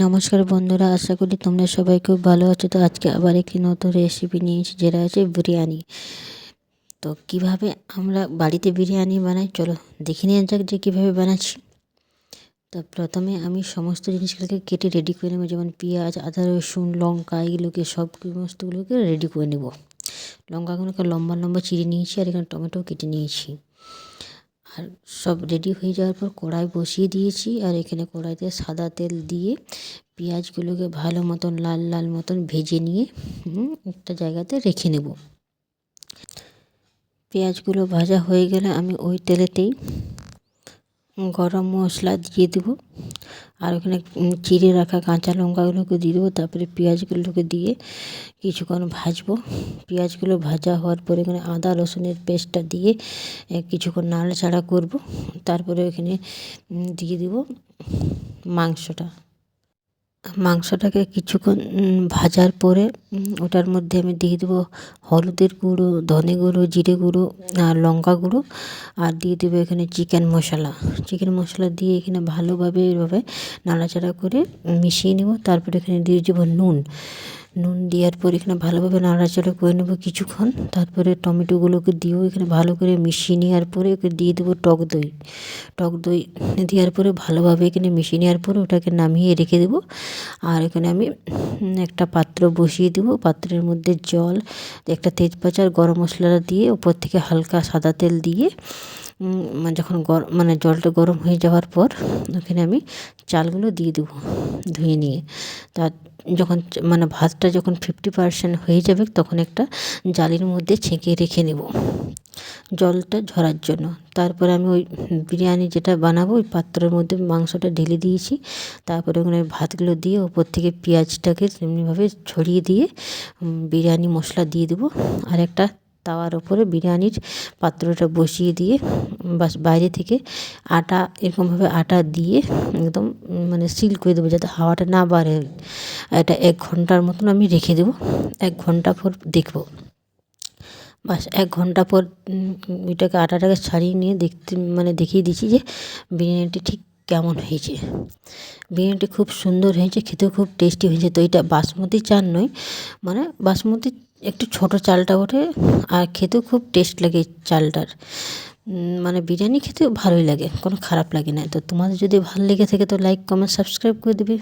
নমস্কার বন্ধুরা, আশা করি তোমরা সবাই খুব ভালো আছো। তো আজকে আবার একটি নতুন রেসিপি নিয়েছি, যেটা আছে বিরিয়ানি। তো কিভাবে আমরা বাড়িতে বিরিয়ানি বানাই চলো দেখে নেওয়া যাক যে কীভাবে বানাচ্ছি। তো প্রথমে আমি সমস্ত জিনিসগুলোকে কেটে রেডি করে নেবো, যেমন পেঁয়াজ, আদা, রসুন, লঙ্কা, এগুলোকে সমস্তগুলোকে রেডি করে নেব। লঙ্কাগুলোকে লম্বা লম্বা চিড়ে নিয়েছি, আর এখানে টমেটো কেটে নিয়েছি। আর সব রেডি হয়ে যাওয়ার পর কড়াই বসিয়ে দিয়েছি, আর এখানে কড়াইতে সাদা তেল দিয়ে পেঁয়াজগুলোকে ভালো মতন লাল লাল মতন ভেজে নিয়ে একটা জায়গাতে রেখে নেব। পেঁয়াজগুলো ভাজা হয়ে গেলে আমি ওই তেলেতেই গরম মশলা দিয়ে দেবো, আর ওখানে চিড়ে রাখা কাঁচা লঙ্কাগুলোকে দিয়ে দেবো। তারপরে পেঁয়াজগুলোকে দিয়ে কিছুক্ষণ ভাজবো। পেঁয়াজগুলো ভাজা হওয়ার পরে এখানে আদা রসুনের পেস্টটা দিয়ে কিছুক্ষণ নাড়াচাড়া করব। তারপরে এখানে দিয়ে দেবো মাংসটাকে কিছুক্ষণ ভাজার পরে ওটার মধ্যে আমি দিয়ে দেবো হলুদের গুঁড়ো, ধনে গুঁড়ো, জিরে গুঁড়ো আর লঙ্কা গুঁড়ো, আর দিয়ে দেবো এখানে চিকেন মশলা দিয়ে এখানে ভালোভাবে এইভাবে নাড়াচাড়া করে মিশিয়ে নেব। তারপরে এখানে দিয়ে দেবো নুন দেওয়ার পর এখানে ভালোভাবে নাড়াচাড়া করে নেব কিছুক্ষণ। তারপরে টমেটোগুলোকে দিয়েও এখানে ভালো করে মিশিয়ে নেওয়ার পরে ওকে দিয়ে দেবো টক দই দেওয়ার পরে ভালোভাবে এখানে মিশিয়ে নেওয়ার পরে ওটাকে নামিয়ে রেখে দেবো। আর এখানে আমি একটা পাত্র বসিয়ে দেবো, পাত্রের মধ্যে জল, একটা তেজপাতা আর গরম মশলাটা দিয়ে উপর থেকে হালকা সাদা তেল দিয়ে যখন জলটা গরম হয়ে যাওয়ার পর ওখানে আমি চালগুলো দিয়ে দেবো ধুয়ে নিয়ে। তার যখন ভাতটা যখন 50% হয়ে যাবে, তখন একটা জালির মধ্যে ছেঁকে রেখে নেব জলটা ঝরার জন্য। তারপরে আমি ওই বিরিয়ানি যেটা বানাবো ওই পাত্রের মধ্যে মাংসটা ঢেলে দিয়েছি। তারপরে ওখানে ভাতগুলো দিয়ে ওপর থেকে পেঁয়াজটাকে তেমনিভাবে ছড়িয়ে দিয়ে বিরিয়ানি মশলা দিয়ে দেবো। আর একটা তাওয়ার ওপরে বিরিয়ানির পাত্রটা বসিয়ে দিয়ে বাইরে থেকে আটা এরকমভাবে আটা দিয়ে একদম সিল করে দেবো, যাতে হাওয়াটা না বাড়ে। এটা 1 ঘন্টার মতন আমি রেখে দেবো। 1 ঘন্টা পর দেখব। 1 ঘন্টা পর আটাটাকে ছাড়িয়ে নিয়ে দেখিয়ে দিচ্ছি যে বিরিয়ানিটি ঠিক কেমন হয়েছে। বিরিয়ানিটি খুব সুন্দর হয়েছে, খেতেও খুব টেস্টি হয়েছে। তো এটা বাসমতি চাল নয়, বাসমতি একটু ছোটো চালটা ওঠে, আর খেতেও খুব টেস্ট লাগে চালটার। বিরিয়ানি খেতেও ভালোই লাগে, কোনো খারাপ লাগে না। তো তোমাদের যদি ভালো লেগে থাকে তো লাইক, কমেন্ট, সাবস্ক্রাইব করে দেবে।